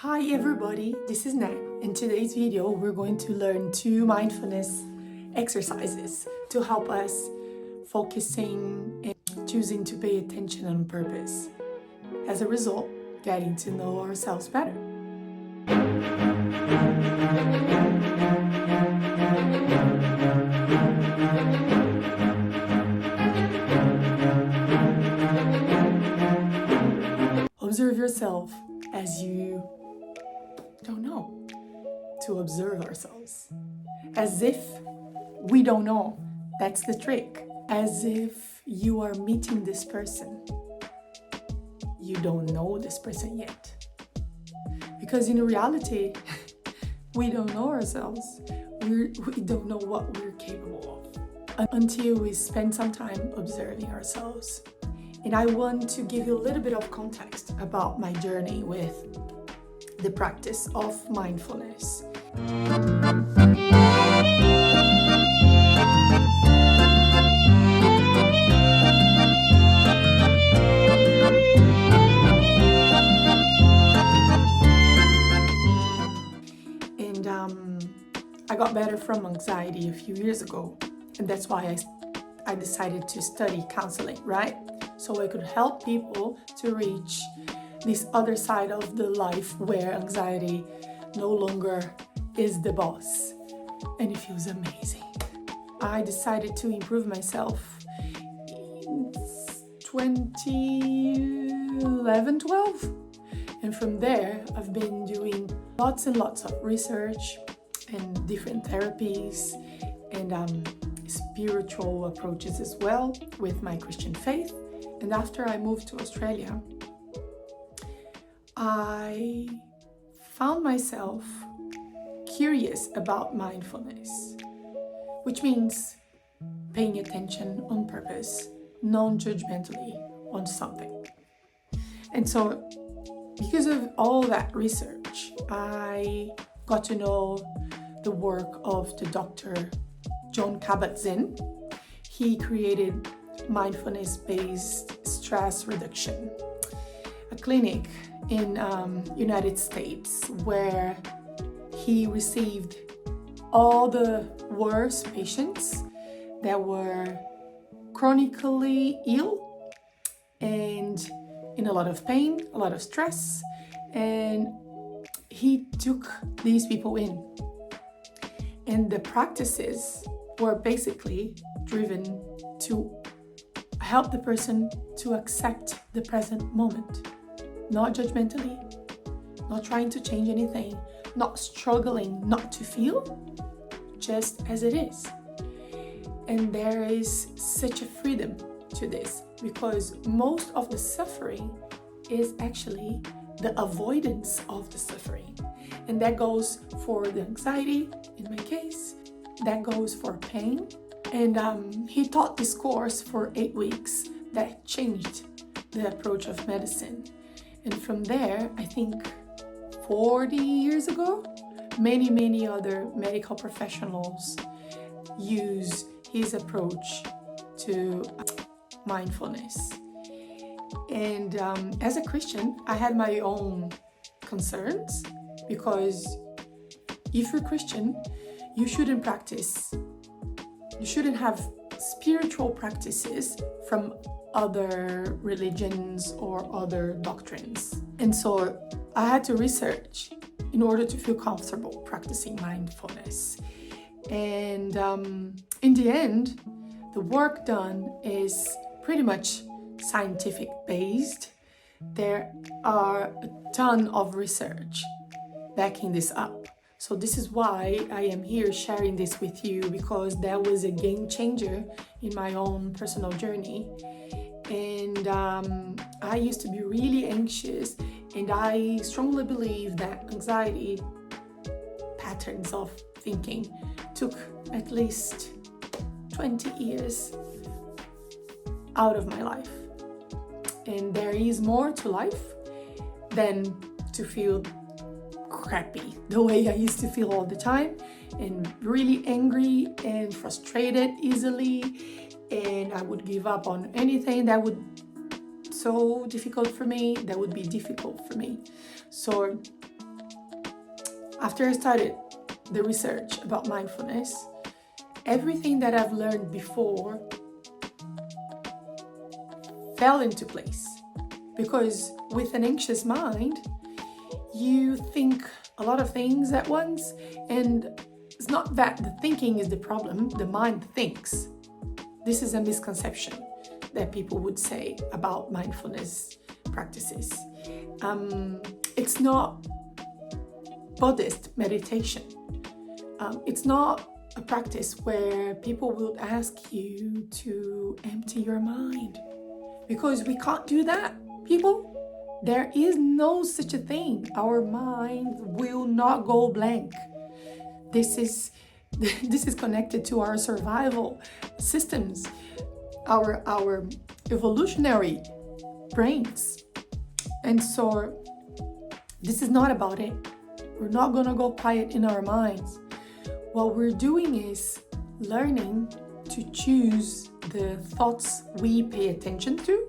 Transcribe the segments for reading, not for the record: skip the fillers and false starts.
Hi everybody, this is Nat. In today's video, we're going to learn 2 mindfulness exercises to help us focusing and choosing to pay attention on purpose. As a result, getting to know ourselves better. Observe yourself as you don't know, to observe ourselves. As if we don't know. That's the trick. As if you are meeting this person. You don't know this person yet. Because in reality, we don't know ourselves. We don't know what we're capable of until we spend some time observing ourselves. And I want to give you a little bit of context about my journey with the practice of mindfulness. And I got better from anxiety a few years ago, and that's why I decided to study counseling, right? So I could help people to reach this other side of the life where anxiety no longer is the boss, and it feels amazing. I decided to improve myself in 2011-12, and from there I've been doing lots and lots of research and different therapies and spiritual approaches as well with my Christian faith. And after I moved to Australia, I found myself curious about mindfulness, which means paying attention on purpose, non-judgmentally on something. And so, because of all that research, I got to know the work of the Dr. Jon Kabat-Zinn. He created mindfulness-based stress reduction, a clinic in United States where he received all the worst patients that were chronically ill and in a lot of pain, a lot of stress, and he took these people in. And the practices were basically driven to help the person to accept the present moment. Not judgmentally, not trying to change anything, not struggling not to feel, just as it is. And there is such a freedom to this because most of the suffering is actually the avoidance of the suffering. And that goes for the anxiety, in my case, that goes for pain. And he taught this course for 8 weeks that changed the approach of medicine. And from there, I think 40 years ago, many other medical professionals use his approach to mindfulness. And as a Christian, I had my own concerns because if you're Christian, you shouldn't have spiritual practices from other religions or other doctrines. And so I had to research in order to feel comfortable practicing mindfulness. And in the end, the work done is pretty much scientific based. There are a ton of research backing this up. So this is why I am here sharing this with you, because that was a game changer in my own personal journey. And I used to be really anxious, and I strongly believe that anxiety patterns of thinking took at least 20 years out of my life. And there is more to life than to feel crappy the way I used to feel all the time, and really angry and frustrated easily, and I would give up on anything that would so difficult for me, that would be difficult for me. So after I started the research about mindfulness, everything that I've learned before fell into place. Because with an anxious mind, you think a lot of things at once, and it's not that the thinking is the problem, the mind thinks. This is a misconception that people would say about mindfulness practices. It's not Buddhist meditation. It's not a practice where people will ask you to empty your mind, because we can't do that, people. There is no such a thing. Our mind will not go blank. This is connected to our survival systems, our evolutionary brains. And so this is not about it. We're not gonna go quiet in our minds. What we're doing is learning to choose the thoughts we pay attention to,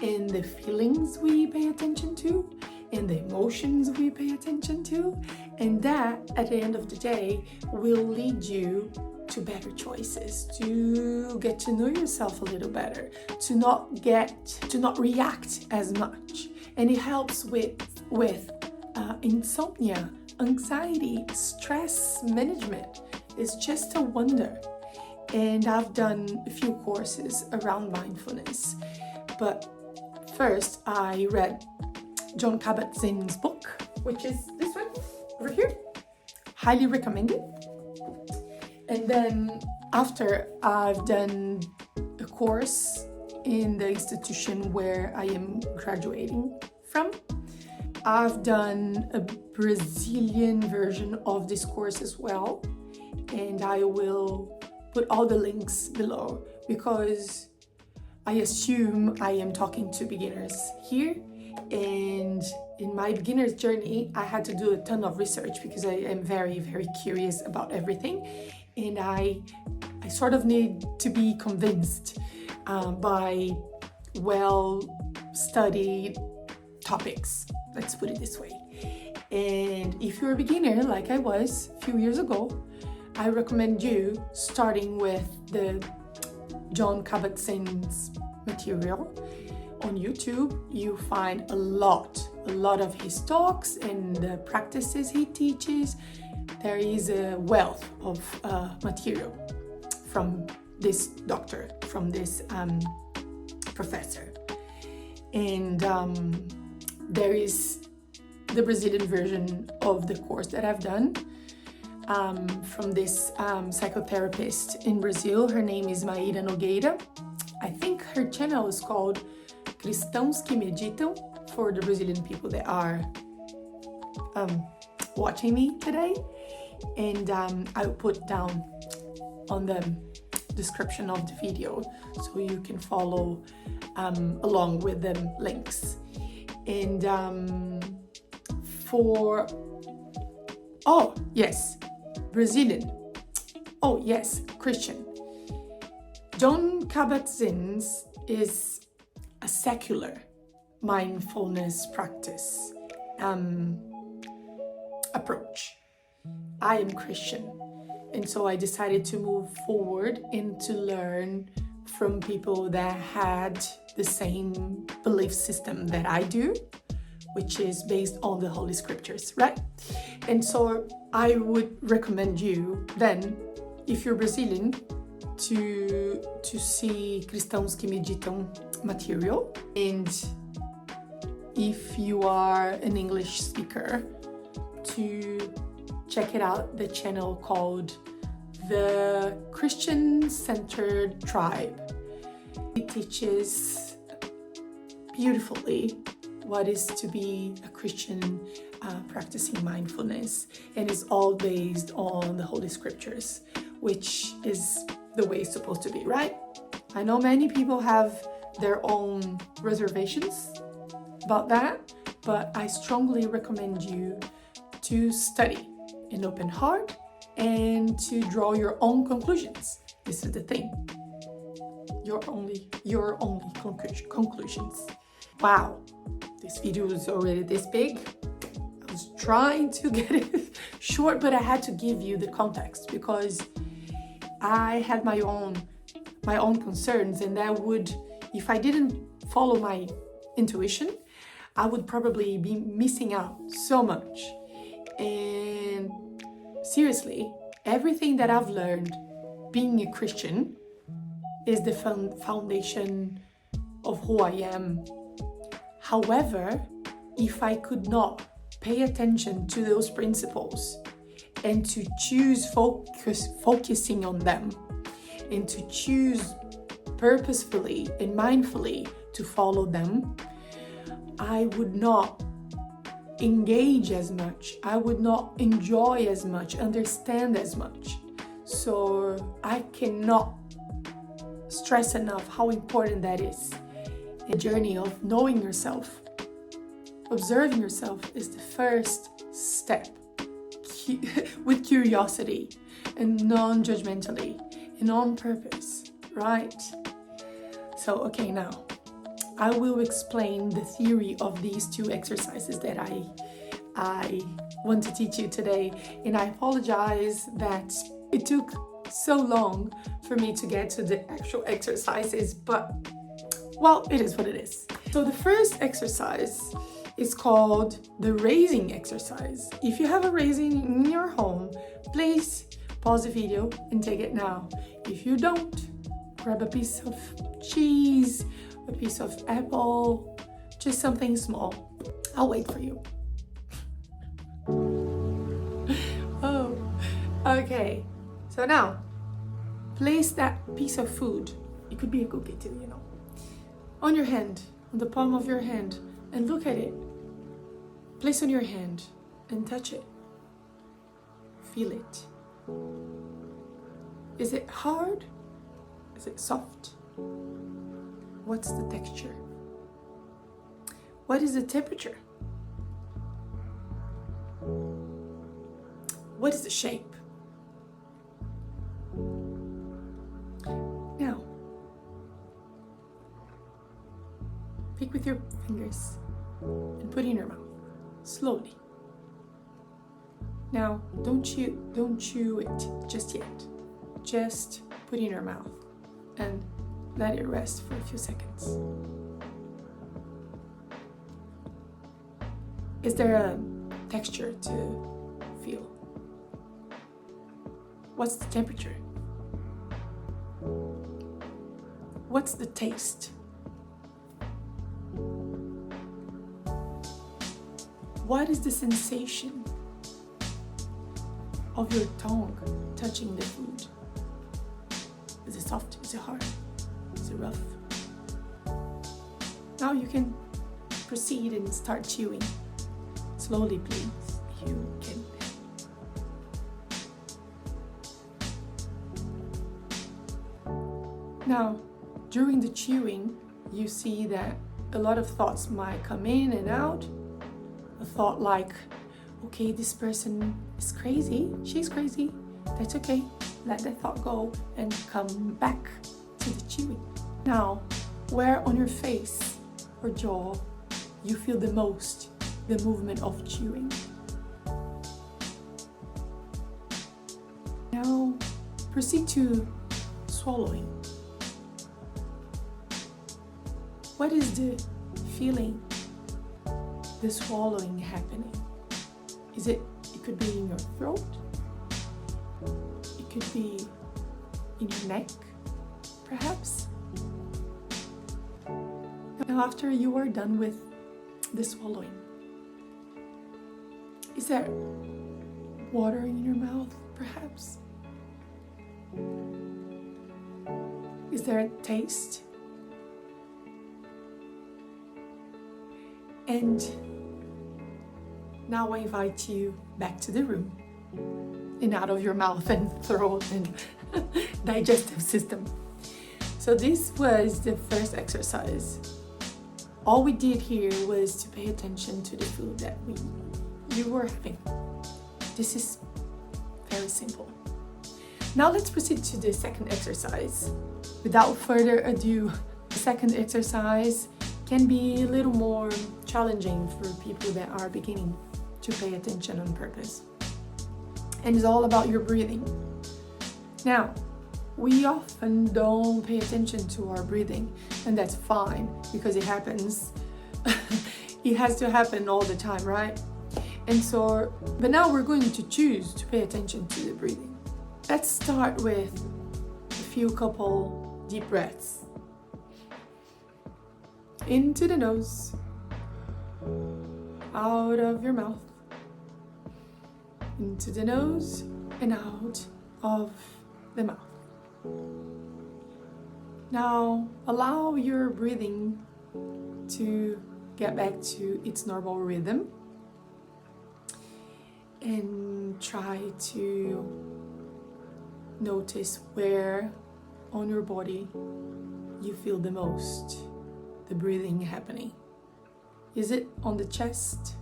and the feelings we pay attention to, and the emotions we pay attention to, and that at the end of the day will lead you to better choices, to get to know yourself a little better, to not react as much. And it helps with insomnia, anxiety, stress management. It's just a wonder. And I've done a few courses around mindfulness, but first I read Jon Kabat-Zinn's book, which is this one over here. Highly recommended. And then after I've done a course in the institution where I am graduating from, I've done a Brazilian version of this course as well, and I will put all the links below, because I assume I am talking to beginners here, and in my beginner's journey I had to do a ton of research because I am very, very curious about everything, and I sort of need to be convinced by well-studied topics, let's put it this way. And if you're a beginner like I was a few years ago, I recommend you starting with the Jon Kabat-Zinn's material. On YouTube, you find a lot of his talks and the practices he teaches. There is a wealth of material from this doctor, from this professor. And there is the Brazilian version of the course that I've done from this psychotherapist in Brazil. Her name is Maíra Nogueira. I think her channel is called Cristãos que Meditam, for the Brazilian people that are watching me today. And I'll put down on the description of the video so you can follow along with the links. And Brazilian. Oh yes, Christian. Jon Kabat-Zinn's is a secular mindfulness practice approach. I am Christian, and so I decided to move forward and to learn from people that had the same belief system that I do, which is based on the Holy Scriptures, right? And so I would recommend you then, if you're Brazilian, to see Cristãos que Meditam material. And if you are an English speaker, to check it out, the channel called The Christian-Centered Tribe. It teaches beautifully what is to be a Christian practicing mindfulness, and is all based on the Holy Scriptures, which is the way it's supposed to be, right? I know many people have their own reservations about that, but I strongly recommend you to study an open heart and to draw your own conclusions. This is the thing. Your only conclusions. Wow, this video is already this big. I was trying to get it short, but I had to give you the context because I had my own concerns, and that would, if I didn't follow my intuition, I would probably be missing out so much. And seriously, everything that I've learned being a Christian is the foundation of who I am. However, if I could not pay attention to those principles and to choose focusing on them and to choose purposefully and mindfully to follow them, I would not engage as much, I would not enjoy as much, understand as much. So I cannot stress enough how important that is. The journey of knowing yourself, observing yourself is the first step with curiosity and non-judgmentally and on purpose, right? So, okay, now I will explain the theory of these two exercises that I want to teach you today. And I apologize that it took so long for me to get to the actual exercises, but well, it is what it is. So the first exercise is called the raising exercise. If you have a raising in your home, please pause the video and take it now. If you don't, grab a piece of cheese, a piece of apple, just something small. I'll wait for you. Oh, okay. So now, place that piece of food, it could be a cookie too, on your hand, on the palm of your hand, and look at it. Place on your hand and touch it. Feel it. Is it hard? Is it soft? What's the texture? What is the temperature? What is the shape? Now, pick with your fingers and put it in your mouth, slowly. Now, don't chew it just yet. Just put it in your mouth and let it rest for a few seconds. Is there a texture to feel? What's the temperature? What's the taste? What is the sensation of your tongue touching the food? Is it soft? Is it hard? Is it rough? Now you can proceed and start chewing. Slowly, please. You can. Now, during the chewing, you see that a lot of thoughts might come in and out. A thought like, okay, this person is crazy, she's crazy, that's okay. Let that thought go and come back to the chewing. Now, where on your face or jaw you feel the most the movement of chewing. Now, proceed to swallowing. What is the feeling, the swallowing happening? It could be in your throat, it could be in your neck, perhaps. Now, after you are done with the swallowing, is there water in your mouth, perhaps? Is there a taste? And now I invite you back to the room and out of your mouth and throat and digestive system. So this was the first exercise. All we did here was to pay attention to the food that you were having. This is very simple. Now let's proceed to the second exercise. Without further ado, the second exercise can be a little more challenging for people that are beginning to pay attention on purpose. And it's all about your breathing. Now, we often don't pay attention to our breathing, and that's fine because it happens. It has to happen all the time, right? And so, but now we're going to choose to pay attention to the breathing. Let's start with a couple deep breaths. Into the nose, out of your mouth, into the nose and out of the mouth. Now allow your breathing to get back to its normal rhythm and try to notice where on your body you feel the most the breathing happening. Is it on the chest?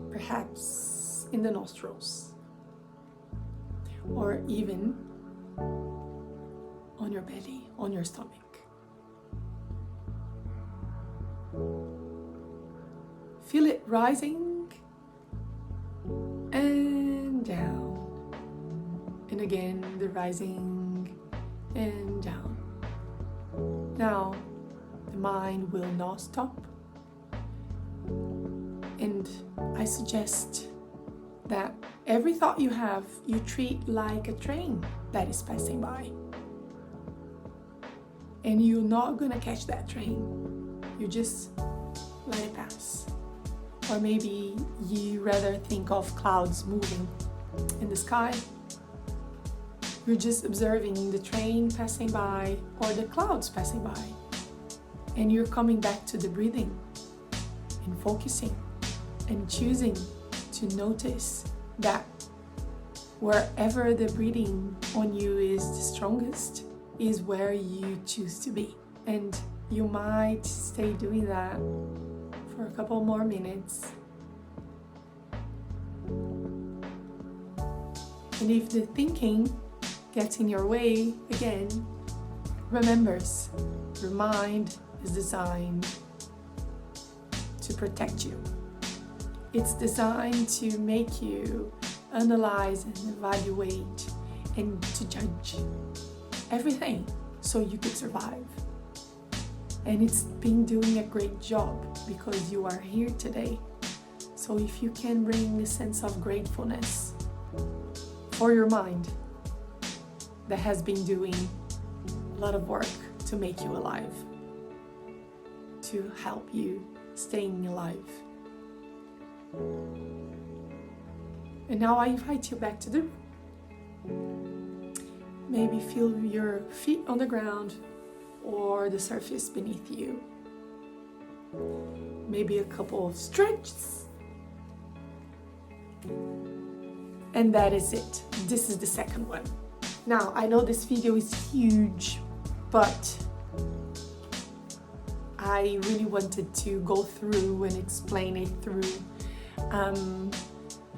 Perhaps in the nostrils? Or even on your belly, on your stomach? Feel it rising and down. And again, the rising and down. Now, the mind will not stop. And I suggest that every thought you have, you treat like a train that is passing by. And you're not gonna catch that train. You just let it pass. Or maybe you rather think of clouds moving in the sky. You're just observing the train passing by or the clouds passing by. And you're coming back to the breathing and focusing and choosing to notice that wherever the breathing on you is the strongest is where you choose to be. And you might stay doing that for a couple more minutes. And if the thinking gets in your way again, remembers your mind is designed to protect you. It's designed to make you analyze and evaluate and to judge everything so you could survive. And it's been doing a great job because you are here today. So if you can bring a sense of gratefulness for your mind that has been doing a lot of work to make you alive, to help you staying alive. And now I invite you back to the room. Maybe feel your feet on the ground or the surface beneath you. Maybe a couple of stretches. And that is it. This is the second one. Now, I know this video is huge, but I really wanted to go through and explain it through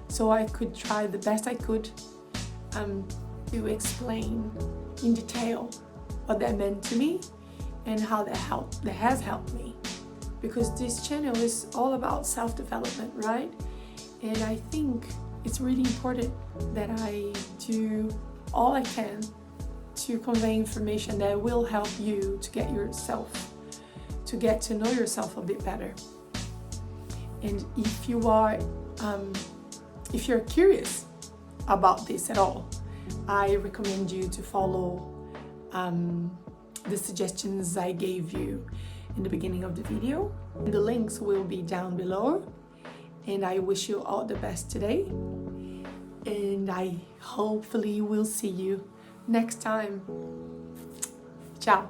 so I could try the best I could to explain in detail what that meant to me and how that has helped me, because this channel is all about self-development, right? And I think it's really important that I do all I can to convey information that will help you to get to know yourself a bit better. And if you're curious about this at all, I recommend you to follow the suggestions I gave you in the beginning of the video. The links will be down below. And I wish you all the best today. And I hopefully will see you next time. Ciao.